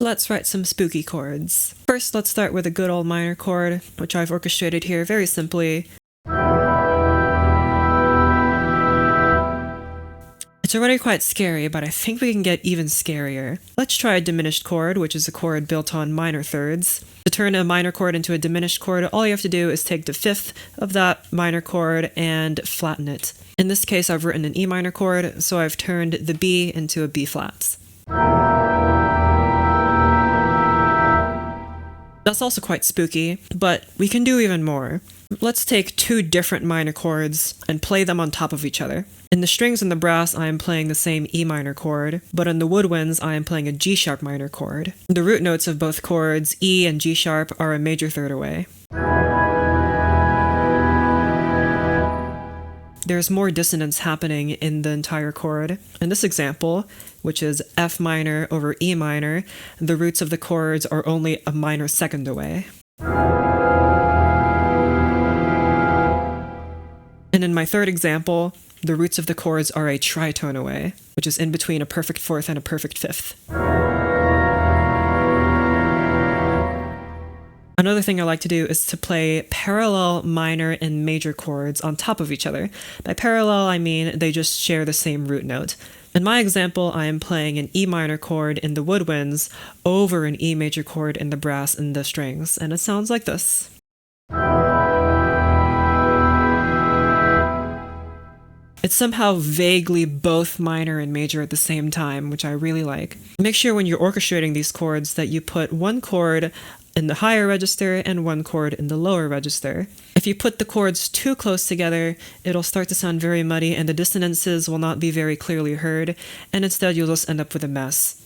Let's write some spooky chords. First, let's start with a good old minor chord, which I've orchestrated here very simply. It's already quite scary, but I think we can get even scarier. Let's try a diminished chord, which is a chord built on minor thirds. To turn a minor chord into a diminished chord, all you have to do is take the fifth of that minor chord and flatten it. In this case, I've written an E minor chord, so I've turned the B into a B flat. That's also quite spooky, but we can do even more. Let's take two different minor chords and play them on top of each other. In the strings and the brass, I am playing the same E minor chord, but in the woodwinds, I am playing a G sharp minor chord. The root notes of both chords, E and G sharp, are a major third away. There's more dissonance happening in the entire chord. In this example, which is F minor over E minor, the roots of the chords are only a minor second away. And in my third example, the roots of the chords are a tritone away, which is in between a perfect fourth and a perfect fifth. Another thing I like to do is to play parallel minor and major chords on top of each other. By parallel, I mean they just share the same root note. In my example, I am playing an E minor chord in the woodwinds over an E major chord in the brass and the strings, and it sounds like this. It's somehow vaguely both minor and major at the same time, which I really like. Make sure when you're orchestrating these chords that you put one chord in the higher register and one chord in the lower register. If you put the chords too close together, it'll start to sound very muddy and the dissonances will not be very clearly heard, and instead you'll just end up with a mess.